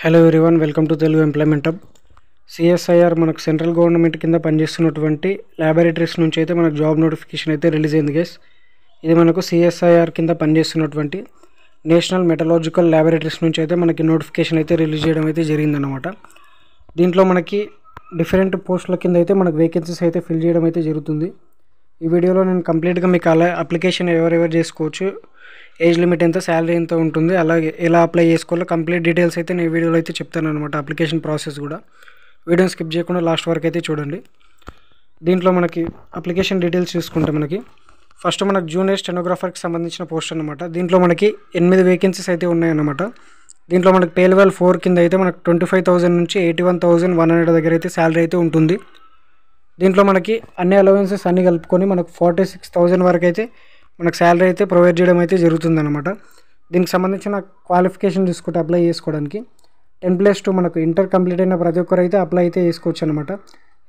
Hello everyone, welcome to Telugu employment hub. CSIR మనకు central government కింద పనిచేస్తున్నటువంటి ల్యాబొరేటరీస్ నుంచి అయితే మనకు జాబ్ నోటిఫికేషన్ అయితే రిలీజ్ అయింది గైస్. ఇది మనకు సిఎస్ఐఆర్ కింద పనిచేస్తున్నటువంటి నేషనల్ మెటలాజికల్ ల్యాబొరేటరీస్ నుంచి అయితే మనకి నోటిఫికేషన్ అయితే రిలీజ్ చేయడం అయితే జరిగిందన్నమాట. దీంట్లో మనకి డిఫరెంట్ పోస్టుల కింద అయితే మనకు వేకెన్సీస్ అయితే ఫిల్ చేయడం అయితే జరుగుతుంది. ఈ వీడియోలో నేను కంప్లీట్గా మీకు అప్లికేషన్ ఎవరెవరు చేసుకోవచ్చు, ఏజ్ లిమిట్ ఎంత, శాలరీ ఎంత ఉంటుంది, అలాగే ఎలా అప్లై చేసుకోవాలో కంప్లీట్ డీటెయిల్స్ అయితే నేను వీడియోలో అయితే చెప్తాను అనమాట. అప్లికేషన్ ప్రాసెస్ కూడా వీడియోని స్కిప్ చేయకుండా లాస్ట్ వరకు అయితే చూడండి. దీంట్లో మనకి అప్లికేషన్ డీటెయిల్స్ చూసుకుంటే మనకి ఫస్ట్ మనకు జూనియర్ స్టెనోగ్రాఫర్కి సంబంధించిన పోస్ట్ అనమాట. దీంట్లో మనకి 8 వేకెన్సీస్ అయితే ఉన్నాయన్నమాట. దీంట్లో మనకి పే లెవెల్ 4 కింద అయితే మనకు 25,000 నుంచి 81,100 దగ్గర అయితే శాలరీ అయితే ఉంటుంది. దీంట్లో మనకి అన్ని అలవెన్సెస్ అన్నీ కలుపుకొని మనకు 46,000 వరకు అయితే మనకు శాలరీ అయితే ప్రొవైడ్ చేయడం అయితే జరుగుతుందన్నమాట. దీనికి సంబంధించిన క్వాలిఫికేషన్ చూసుకుంటే అప్లై చేసుకోవడానికి 10+2 మనకు ఇంటర్ కంప్లీట్ అయిన ప్రతి ఒక్కరు అయితే అప్లై అయితే చేసుకోవచ్చు అనమాట.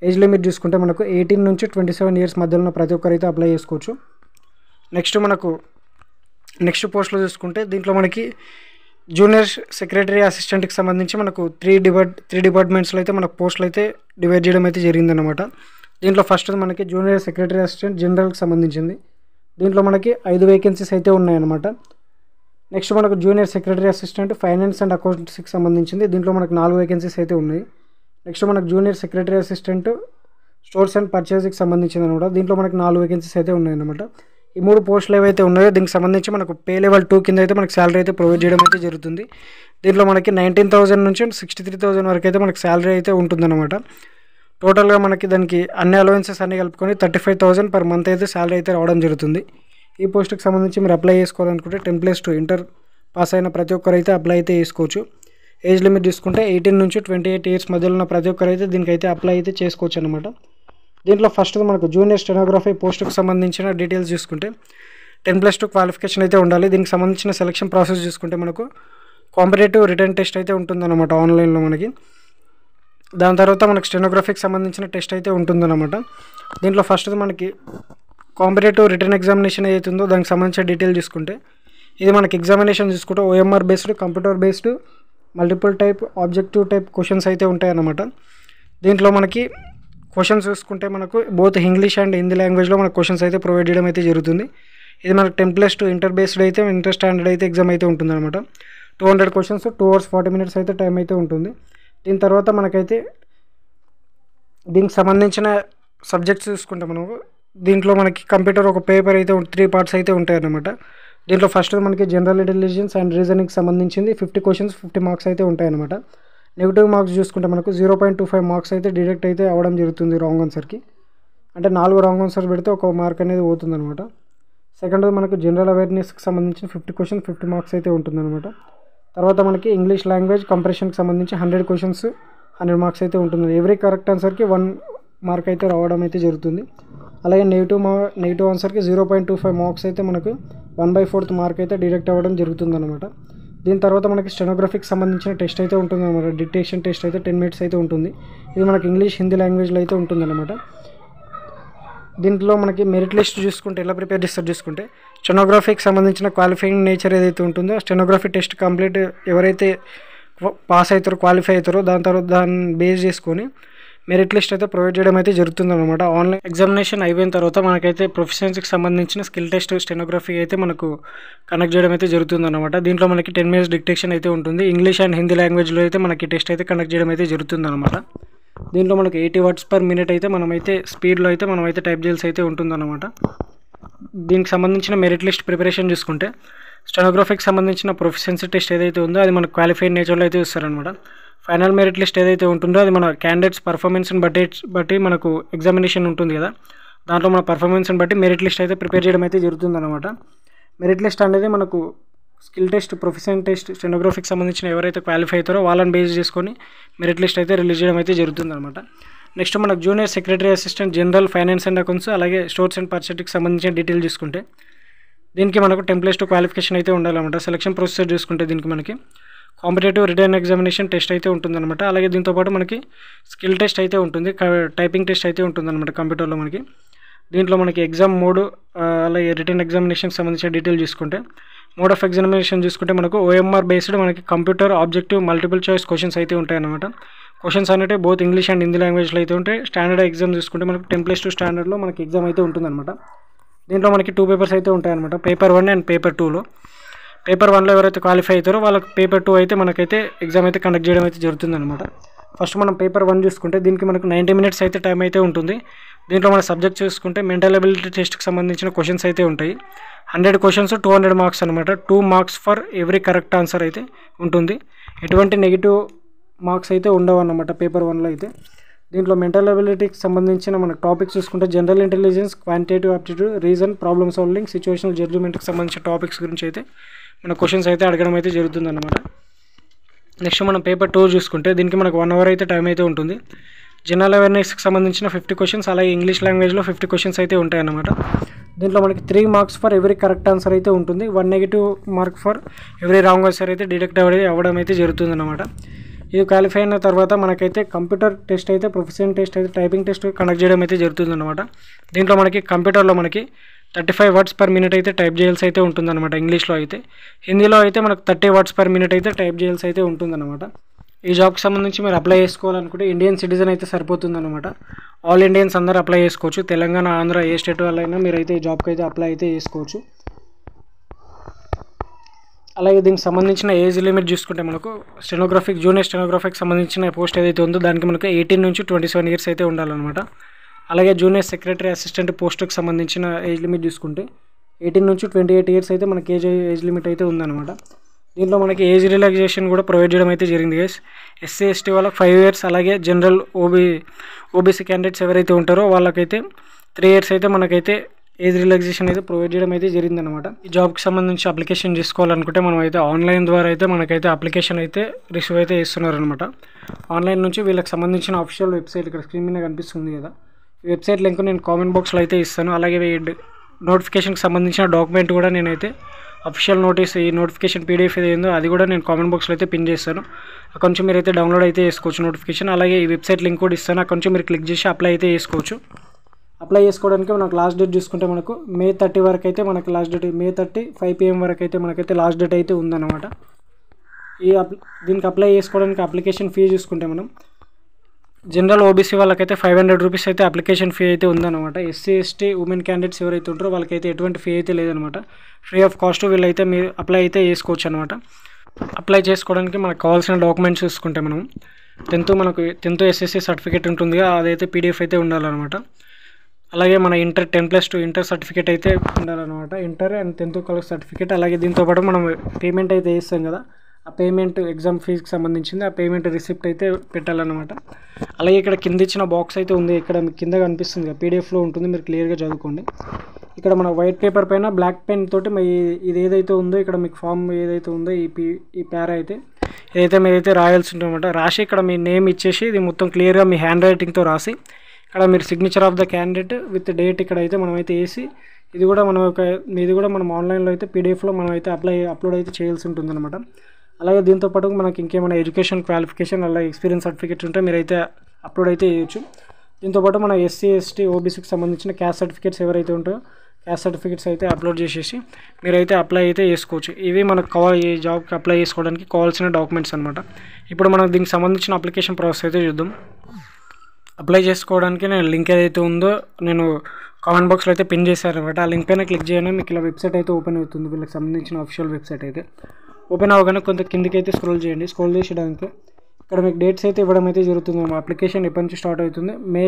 ఏజ్ లిమిట్ చూసుకుంటే మనకు 18 నుంచి 27 ఇయర్స్ మధ్యలో ఉన్న ప్రతి ఒక్కరు అయితే అప్లై చేసుకోవచ్చు. నెక్స్ట్ పోస్ట్లో చూసుకుంటే దీంట్లో మనకి జూనియర్ సెక్రటరీ అసిస్టెంట్కి సంబంధించి మనకు 3 డిపార్ట్మెంట్స్లో అయితే మనకు పోస్టులు అయితే డివైడ్ చేయడం అయితే జరిగిందనమాట. దీంట్లో ఫస్ట్ మనకి జూనియర్ సెక్రటరీ అసిస్టెంట్ జనరల్కి సంబంధించింది. దీంట్లో మనకి 5 వేకెన్సీస్ అయితే ఉన్నాయన్నమాట. నెక్స్ట్ మనకు junior secretary assistant finance and అకౌంట్స్కి సంబంధించింది. దీంట్లో మనకు 4 వేకెన్సీస్ అయితే ఉన్నాయి. నెక్స్ట్ మనకు junior secretary assistant stores and పర్చేస్కి సంబంధించింది అనమాట. దీంట్లో మనకు 4 వేకెన్సీస్ అయితే ఉన్నాయన్నమాట. ఈ 3 పోస్టులు ఏవైతే ఉన్నాయో దీనికి సంబంధించి మనకు పే లెవెల్ 2 కింద అయితే మనకు శాలరీ అయితే ప్రొవైడ్ చేయడం అయితే జరుగుతుంది. దీంట్లో మనకి 19,000 నుంచి 63,000 వరకు అయితే మనకు శాలరీ అయితే ఉంటుందన్నమాట. టోటల్గా మనకి దానికి అన్ని అలవెన్సెస్ అన్నీ కలుపుకొని 35,000 పర్ మంత్ అయితే శాలరీ అయితే రావడం జరుగుతుంది. ఈ పోస్ట్కి సంబంధించి మీరు అప్లై చేసుకోవాలనుకుంటే 10+2 ఇంటర్ పాస్ అయిన ప్రతి ఒక్కరు అయితే అప్లై అయితే చేసుకోవచ్చు. ఏజ్ లిమిట్ చూసుకుంటే 18 నుంచి 28 ఇయర్స్ మధ్యలో ఉన్న ప్రతి ఒక్కరు అయితే దీనికైతే అప్లై అయితే చేసుకోవచ్చు అనమాట. దీంట్లో ఫస్ట్ మనకు జూనియర్ స్టెనోగ్రఫీ పోస్ట్కి సంబంధించిన డీటెయిల్స్ చూసుకుంటే 10+2 క్వాలిఫికేషన్ అయితే ఉండాలి. దీనికి సంబంధించిన సెలక్షన్ ప్రాసెస్ చూసుకుంటే మనకు కాంపిటేటివ్ రిటర్న్ టెస్ట్ అయితే ఉంటుందన్నమాట ఆన్లైన్లో మనకి. దాని తర్వాత మనకు స్టెనోగ్రఫీకి సంబంధించిన టెస్ట్ అయితే ఉంటుందన్నమాట. దీంట్లో ఫస్ట్ మనకి కాంపిటేటివ్ రిటర్న్ ఎగ్జామినేషన్ ఏదైతే ఉందో దానికి సంబంధించిన డీటెయిల్ చూసుకుంటే ఇది మనకి ఎగ్జామినేషన్ చూసుకుంటే OMR based, computer based, multiple type, objective type questions అయితే ఉంటాయన్నమాట. దీంట్లో మనకి క్వశ్చన్స్ చూసుకుంటే మనకు బోత్ ఇంగ్లీష్ అండ్ హిందీ లాంగ్వేజ్లో మనకు క్వశ్చన్స్ అయితే ప్రొవైడ్ చేయడం అయితే జరుగుతుంది. ఇది మనకు 10+2 ఇంటర్ బేస్డ్ అయితే ఇంటర్ స్టాండర్డ్ అయితే ఎగ్జామ్ అయితే ఉంటుందన్నమాట. 200 క్వశ్చన్స్, 2 hours 40 minutes అయితే టైం అయితే ఉంటుంది. దీని తర్వాత మనకైతే దీనికి సంబంధించిన సబ్జెక్ట్స్ చూసుకుంటే మనకు దీంట్లో మనకి కంప్యూటర్ ఒక పేపర్ అయితే 3 parts అయితే ఉంటాయన్నమాట. దీంట్లో ఫస్ట్ మనకి జనరల్ ఇంటెలిజెన్స్ అండ్ రీజనింగ్కి సంబంధించింది 50 questions 50 marks అయితే ఉంటాయన్నమాట. నెగిటివ్ మార్క్స్ చూసుకుంటే మనకు 0.25 marks అయితే డిడక్ట్ అయితే అవ్వడం జరుగుతుంది రాంగ్ ఆన్సర్కి. అంటే 4 రాంగ్ ఆన్సర్స్ పెడితే 1 మార్క్ అనేది పోతుందన్నమాట. సెకండ్ మనకు జనరల్ అవేర్నెస్కి సంబంధించిన 50 questions 50 marks అయితే ఉంటుందన్నమాట. తర్వాత మనకి ఇంగ్లీష్ లాంగ్వేజ్ కంప్రెషన్కి సంబంధించి 100 questions 100 marks అయితే ఉంటుంది. ఎవ్రీ కరెక్ట్ ఆన్సర్కి 1 mark అయితే రావడం అయితే జరుగుతుంది. అలాగే నెగిటివ్ ఆన్సర్కి 0.25 marks అయితే మనకు 1/4 mark అయితే డిడక్ట్ అవ్వడం జరుగుతుంది అనమాట. దీని తర్వాత మనకి స్టెనోగ్రఫీకి సంబంధించిన టెస్ట్ అయితే ఉంటుంది అనమాట. డిక్టేషన్ టెస్ట్ అయితే 10 minutes అయితే ఉంటుంది. ఇది మనకి ఇంగ్లీష్ హిందీ లాంగ్వేజ్లో అయితే ఉంటుందన్నమాట. దీంట్లో మనకి మెరిట్ లిస్ట్ చూసుకుంటే ఎలా ప్రిపేర్ చేస్తారు చూసుకుంటే స్టెనోగ్రఫీకి సంబంధించిన క్వాలిఫైయింగ్ నేచర్ ఏదైతే ఉంటుందో స్టెనోగ్రఫీ టెస్ట్ కంప్లీట్ ఎవరైతే పాస్ అవుతారో, క్వాలిఫై అవుతారో దాన్ని బేస్ చేసుకొని మెరిట్ లిస్ట్ అయితే ప్రొవైడ్ చేయడం అయితే జరుగుతుందన్నమాట. ఆన్లైన్ ఎగ్జామినేషన్ అయిపోయిన తర్వాత మనకైతే ప్రొఫెషన్స్కి సంబంధించిన స్కిల్ టెస్ట్ స్టెనోగ్రఫీ అయితే మనకు కనెక్ట్ చేయడం అయితే జరుగుతుందన్నమాట. దీంట్లో మనకి 10 minutes డిక్టేషన్ అయితే ఉంటుంది. ఇంగ్లీష్ అండ్ హిందీ లాంగ్వేజ్లో అయితే మనకి టెస్ట్ అయితే కనెక్ట్ చేయడం అయితే జరుగుతుందన్నమాట. దీంట్లో మనకి 80 words per minute అయితే మనమైతే స్పీడ్లో అయితే మనమైతే టైప్ చేయాల్సి అయితే ఉంటుందన్నమాట. దీనికి సంబంధించిన మెరిట్ లిస్ట్ ప్రిపరేషన్ చూసుకుంటే స్టెనోగ్రఫీకి సంబంధించిన ప్రొఫెషన్సీ టెస్ట్ ఏదైతే ఉందో అది మనకు క్వాలిఫైడ్ నేచర్లో అయితే ఇస్తారనమాట. ఫైనల్ మెరిట్ లిస్ట్ ఏదైతే ఉంటుందో అది మన క్యాండిడేట్స్ పర్ఫార్మెన్స్ని బట్టి మనకు ఎగ్జామినేషన్ ఉంటుంది కదా, దాంట్లో మన పర్ఫార్మెన్స్ని బట్టి మెరిట్ లిస్ట్ అయితే ప్రిపేర్ చేయడం అయితే జరుగుతుందన్నమాట. మెరిట్ లిస్ట్ అనేది మనకు స్కిల్ టెస్ట్, ప్రొఫెషన్ టెస్ట్, స్టెనోగ్రఫీకి సంబంధించిన ఎవరైతే క్వాలిఫై అవుతారో వాళ్ళని బేస్ చేసుకొని మెరిట్ లిస్ట్ అయితే రిలీజ్ చేయడం అయితే జరుగుతుందన్నమాట. నెక్స్ట్ మనకు junior secretary assistant general finance and accounts అలాగే స్టోర్స్ అండ్ పర్చేస్కి సంబంధించిన డీటెయిల్ చూసుకుంటే దీనికి మనకు 10+2 క్వాలిఫికేషన్ అయితే ఉండాలన్నమాట. సెలక్షన్ ప్రొసీజర్ చూసుకుంటే దీనికి మనకి కాంపిటేటివ్ రిటర్న్ ఎగ్జామినేషన్ టెస్ట్ అయితే ఉంటుందన్నమాట. అలాగే దీంతోపాటు మనకి స్కిల్ టెస్ట్ అయితే ఉంటుంది, టైపింగ్ టెస్ట్ అయితే ఉంటుందన్నమాట కంప్యూటర్లో మనకి. దీంట్లో మనకి ఎగ్జామ్ మోడ్ అలాగే రిటర్న్ ఎగ్జామినేషన్కి సంబంధించిన డీటెయిల్ చూసుకుంటే మోడ్ ఆఫ్ ఎగ్జామినేషన్ చూసుకుంటే మనకు ఓఎంఆర్ బేస్డ్ మనకి computer objective multiple choice questions అయితే ఉంటాయన్నమాట. క్వశ్చన్స్ అనేవి బోత్ ఇంగ్లీష్ అండ్ హిందీ లాంగ్వేజ్లో అయితే ఉంటాయి. స్టాండర్డ్ ఎగ్జామ్ చూసుకుంటే మనకు 10+2 స్టాండర్డ్లో మనకి ఎగ్జామ్ అయితే ఉంటుందన్నమాట. దీంట్లో మనకి 2 పేపర్స్ అయితే ఉంటాయన్నమాట, పేపర్ 1 అండ్ పేపర్ 2లో. పేపర్ 1లో ఎవరైతే క్వాలిఫై అవుతారో వాళ్ళకి పేపర్ 2 అయితే మనకైతే ఎగ్జామ్ అయితే కండక్ట్ చేయడం అయితే జరుగుతుందన్నమాట. ఫస్ట్ మనం పేపర్ 1 చూసుకుంటే దీనికి మనకు 90 మినిట్స్ అయితే టైం అయితే ఉంటుంది. దీంట్లో మన సబ్జెక్ట్ చూసుకుంటే మెంటల్ ఎబిలిటీ టెస్ట్కి సంబంధించిన క్వశ్చన్స్ అయితే ఉంటాయి. 100 క్వశ్చన్స్ 200 మార్క్స్ అనమాట. 2 marks for every correct answer అయితే ఉంటుంది. ఎటువంటి నెగిటివ్ మార్క్స్ అయితే ఉండవు అన్నమాట పేపర్ 1లో అయితే. దీంట్లో మెంటల్ ఎబిలిటీకి సంబంధించిన మన టాపిక్స్ చూసుకుంటే general intelligence, quantitative aptitude, reason, problem solving, situational జడ్జిమెంట్కి సంబంధించిన టాపిక్స్ గురించి అయితే మన క్వశ్చన్స్ అయితే అడగడం అయితే జరుగుతుందన్నమాట. నెక్స్ట్ మనం పేపర్ 2 చూసుకుంటే దీనికి మనకు 1 అవర్ అయితే టైం అయితే ఉంటుంది. జనరల్ అవేర్నెస్కి సంబంధించిన 50 క్వశ్చన్స్, అలాగే ఇంగ్లీష్ లాంగ్వేజ్లో 50 క్వశ్చన్స్ అయితే ఉంటాయన్నమాట. దీంట్లో మనకి 3 marks for every correct answer అయితే ఉంటుంది. 1 negative mark for every wrong answer అయితే డిడక్ట్ అవ్వడం అయితే జరుగుతుందన్నమాట. ఇది క్వాలిఫై అయిన తర్వాత మనకైతే కంప్యూటర్ టెస్ట్ అయితే, ప్రొఫెషనల్ టెస్ట్ అయితే, టైపింగ్ టెస్ట్ కండక్ట్ చేయడం అయితే జరుగుతుందన్నమాట. దీంట్లో మనకి కంప్యూటర్లో మనకి 35 వర్డ్స్ పర్ మినిట్ అయితే టైప్ చేయాల్సి అయితే ఉంటుందన్నమాట ఇంగ్లీష్లో అయితే. హిందీలో అయితే మనకు 30 వర్డ్స్ పర్ మినిట్ అయితే టైప్ చేయాల్సి అయితే ఉంటుందన్నమాట. ఈ జాబ్కి సంబంధించి మీరు అప్లై చేసుకోవాలనుకుంటే ఇండియన్ సిటిజన్ అయితే సరిపోతుందన్నమాట. ఆల్ ఇండియన్స్ అందరూ అప్లై చేసుకోవచ్చు. తెలంగాణ, ఆంధ్ర ఏ స్టేట్ వాళ్ళైనా మీరైతే ఈ జాబ్కి అయితే అప్లై అయితే చేసుకోవచ్చు. అలాగే దీనికి సంబంధించిన ఏజ్ లిమిట్ చూసుకుంటే మనకు స్టెనోగ్రాఫిక్, జూనియర్ స్టెనోగ్రాఫిక్ సంబంధించిన పోస్ట్ ఏదైతే ఉందో దానికి మనకు 18 నుంచి 27 ఇయర్స్ అయితే ఉండాలన్నమాట. అలాగే జూనియర్ సెక్రటరీ అసిస్టెంట్ పోస్టుకి సంబంధించిన ఏజ్ లిమిట్ చూసుకుంటే 18 నుంచి 28 ఇయర్స్ అయితే మనకి ఏజ్ లిమిట్ అయితే ఉందన్నమాట. దీంట్లో మనకి ఏజ్ రిలాక్సేషన్ కూడా ప్రొవైడ్ చేయడం అయితే జరిగింది గైస్. ఎస్సీ ఎస్టీ వాళ్ళకి 5 ఇయర్స్, అలాగే జనరల్ ఓబీసీ క్యాండిడేట్స్ ఎవరైతే ఉంటారో వాళ్ళకైతే 3 ఇయర్స్ అయితే మనకైతే ఏజ్ రిలాక్సేషన్ అయితే ప్రొవైడ్ చేయడం అయితే జరిగిందనమాట. ఈ జాబ్కి సంబంధించి అప్లికేషన్ చేసుకోవాలనుకుంటే మనం అయితే ఆన్లైన్ ద్వారా అయితే మనకైతే అప్లికేషన్ అయితే రిసీవ్ అయితే ఇస్తున్నారనమాట. ఆన్లైన్ నుంచి వీళ్ళకి సంబంధించిన అఫీషియల్ వెబ్సైట్ ఇక్కడ స్క్రీన్ మీద కనిపిస్తుంది కదా, ఈ వెబ్సైట్ లింక్ నేను కామెంట్ బాక్స్లో అయితే ఇస్తాను. అలాగే నోటిఫికేషన్కి సంబంధించిన డాక్యుమెంట్ కూడా నేనైతే అఫీషియల్ నోటీస్, ఈ నోటిఫికేషన్ పీడిఎఫ్ ఏదో అది కూడా నేను కామెంట్ బాక్స్లో అయితే పిన్ చేస్తాను. అక్కడ నుంచి మీరు అయితే డౌన్లోడ్ అయితే చేసుకోవచ్చు నోటిఫికేషన్. అలాగే ఈ వెబ్సైట్ లింక్ కూడా ఇస్తాను, అక్కడ నుంచి మీరు క్లిక్ చేసి అప్లై అయితే చేసుకోవచ్చు. అప్లై చేసుకోవడానికి మనకు లాస్ట్ డేట్ చూసుకుంటే మనకు May 30 వరకు అయితే మనకు లాస్ట్ డేట్, May 30 5 PM వరకు అయితే మనకైతే లాస్ట్ డేట్ అయితే ఉందన్నమాట. దీనికి అప్లై చేసుకోవడానికి అప్లికేషన్ ఫీ చూసుకుంటే మనం జనరల్ ఓబీసీ వాళ్ళకైతే 500 రూపీస్ అయితే అప్లికేషన్ ఫీ అయితే ఉందన్నమాట. ఎస్సీ ఎస్టీ ఉమెన్ క్యాండిడేట్స్ ఎవరైతే ఉంటారో వాళ్ళకైతే ఎటువంటి ఫీ అయితే లేదనమాట. ఫ్రీ ఆఫ్ కాస్ట్ వీళ్ళైతే మీరు అప్లై అయితే చేసుకోవచ్చు అనమాట. అప్లై చేసుకోవడానికి మనకు కావాల్సిన డాక్యుమెంట్స్ చూసుకుంటే మనం 10th SSC సర్టిఫికేట్ ఉంటుంది, అదైతే PDF అయితే ఉండాలన్నమాట. అలాగే మన ఇంటర్ 10+2 ఇంటర్ సర్టిఫికేట్ అయితే ఉండాలన్నమాట. Inter and 10th college certificate. అలాగే దీంతోపాటు మనం పేమెంట్ అయితే వేస్తాం కదా, ఆ పేమెంట్ ఎగ్జామ్ ఫీజుకి సంబంధించింది, ఆ పేమెంట్ రిసిప్ట్ అయితే పెట్టాలన్నమాట. అలాగే ఇక్కడ కింద ఇచ్చిన బాక్స్ అయితే ఉంది, ఇక్కడ మీకు కింద కనిపిస్తుంది కదా, PDFలో ఉంటుంది, మీరు క్లియర్గా చదువుకోండి. ఇక్కడ మన వైట్ పేపర్ పైన బ్లాక్ పెన్ తోటి ఇది ఏదైతే ఉందో ఇక్కడ మీకు ఫామ్ ఏదైతే ఉందో ఈ పేరా అయితే ఇదైతే మీరైతే రాయాల్సి ఉంటుందన్నమాట. రాసి ఇక్కడ మీ నేమ్ ఇచ్చేసి ఇది మొత్తం క్లియర్గా మీ హ్యాండ్ రైటింగ్తో రాసి ఇక్కడ మీరు signature of the candidate with date ఇక్కడ అయితే మనం అయితే వేసి ఇది కూడా మనం ఆన్లైన్లో అయితే PDFలో మనం అయితే అప్లోడ్ అయితే చేయాల్సి ఉంటుందన్నమాట. అలాగే దీంతోపాటు మనకి ఇంకేమైనా ఎడ్యుకేషన్ క్వాలిఫికేషన్ అలాగే ఎక్స్పీరియన్స్ సర్టిఫికేట్స్ ఉంటే మీరైతే అప్లోడ్ అయితే చేయొచ్చు. దీంతోపాటు మన SC ST OBCకి సంబంధించిన క్యాస్ట్ సర్టిఫికేట్స్ ఎవరైతే ఉంటాయో క్యాస్ట్ సర్టిఫికేట్స్ అయితే అప్లోడ్ చేసేసి మీరైతే అప్లై అయితే చేసుకోవచ్చు. ఇవి మనకు ఈ జాబ్కి అప్లై చేసుకోవడానికి కావాల్సిన డాక్యుమెంట్స్ అనమాట. ఇప్పుడు మనం దీనికి సంబంధించిన అప్లికేషన్ ప్రాసెస్ అయితే చూద్దాం. అప్లై చేసుకోవడానికి నేను లింక్ ఏదైతే ఉందో నేను కామెంట్ బాక్స్లో అయితే పిన్ చేశాను అనమాట. ఆ లింక్ పైన క్లిక్ చేయగానే మీకు ఇలా వెబ్సైట్ అయితే ఓపెన్ అవుతుంది, వీళ్ళకి సంబంధించిన అఫీషియల్ వెబ్సైట్ అయితే ఓపెన్ అవ్వగానే కొంత కిందకి అయితే స్క్రోల్ చేయండి. స్క్రోల్ చేసేయడానికి ఇక్కడ మీకు డేట్స్ అయితే ఇవ్వడం అయితే జరుగుతుంది. మా అప్లికేషన్ ఎప్పటి నుంచి స్టార్ట్ అవుతుంది, May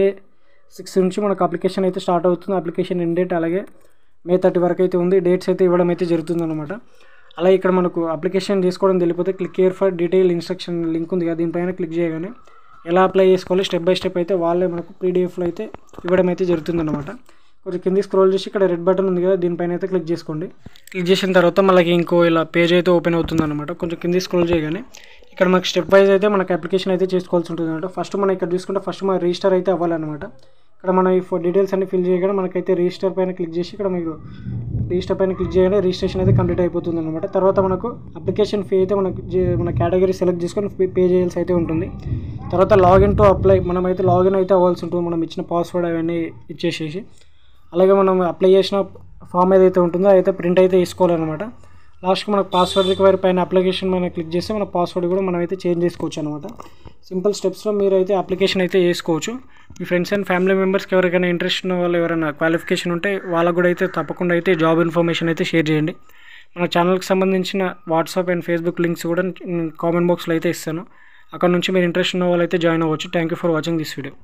6 నుంచి మనకు అప్లికేషన్ అయితే స్టార్ట్ అవుతుంది. అప్లికేషన్ ఎండ్ డేట్ అలాగే May 30 వరకు అయితే ఉంది. డేట్స్ అయితే ఇవ్వడం అయితే జరుగుతుంది అనమాట. అలాగే ఇక్కడ మనకు అప్లికేషన్ చేసుకోవడం తెలియకపోతే click here for detail instruction link ఉంది కదా, దీనిపైన క్లిక్ చేయగానే ఎలా అప్లై చేసుకోవాలి స్టెప్ బై స్టెప్ అయితే వాళ్ళే మనకు PDFలో అయితే ఇవ్వడం అయితే జరుగుతుందన్నమాట. కొంచెం కింది స్క్రోల్ చేసి ఇక్కడ రెడ్ బటన్ ఉంది కదా, దీనిపైన అయితే క్లిక్ చేసుకోండి. క్లిక్ చేసిన తర్వాత మనకి ఇంకో ఇలా పేజ్ అయితే ఓపెన్ అవుతుందన్నమాట. కొంచెం కింది స్క్రోల్ చేయగానే ఇక్కడ మనకి స్టెప్ వైజ్ అయితే మనకి అప్లికేషన్ అయితే చేసుకోవాల్సి ఉంటుంది అనమాట. ఫస్ట్ మనం ఇక్కడ చూసుకుంటే మన రిజిస్టర్ అయితే అవ్వాలన్నమాట. ఇక్కడ మనం ఈ డీటెయిల్స్ అన్ని ఫిల్ చేయగానే మనకైతే రిజిస్టర్ పైన క్లిక్ చేసి ఇక్కడ మీకు రిజిస్టర్ పైన క్లిక్ చేయగానే రిజిస్ట్రేషన్ అయితే కంప్లీట్ అయిపోతుంది అనమాట. తర్వాత మనకు అప్లికేషన్ ఫీ అయితే మన కేటగిరీ సెలెక్ట్ చేసుకొని పే చేయాల్సి అయితే ఉంటుంది. తర్వాత లాగిన్ టు అప్లై మనమైతే లాగిన్ అయితే అవ్వాల్సి ఉంటుంది, మనం ఇచ్చిన పాస్వర్డ్ అవన్నీ ఇచ్చేసేసి. అలాగే మనం అప్లై చేసిన ఫామ్ ఏదైతే ఉంటుందో అయితే ప్రింట్ అయితే తీసుకోవాలన్నమాట. లాస్ట్కి మనకు పాస్వర్డ్ రికవరీ పైన అప్లికేషన్ మనం క్లిక్ చేస్తే మన పాస్వర్డ్ కూడా మనం అయితే చేంజ్ చేసుకోవచ్చు అనమాట. సింపుల్ స్టెప్స్లో మీరు అయితే అప్లికేషన్ అయితే చేసుకోవచ్చు. మీ ఫ్రెండ్స్ అండ్ ఫ్యామిలీ మెంబర్స్కి ఎవరికైనా ఇంట్రెస్ట్ ఉన్న వాళ్ళు ఎవరైనా క్వాలిఫికేషన్ ఉంటే వాళ్ళకు కూడా అయితే తప్పకుండా అయితే జాబ్ ఇన్ఫర్మేషన్ అయితే షేర్ చేయండి. మన ఛానల్కి సంబంధించిన వాట్సాప్ అండ్ ఫేస్బుక్ లింక్స్ కూడా కామెంట్ బాక్స్లో అయితే ఇస్తాను. అక్కడ నుంచి మీరు ఇంట్రెస్ట్ ఉన్న వాళ్ళు అయితే జాయిన్ అవ్వచ్చు. Thank you for watching this video.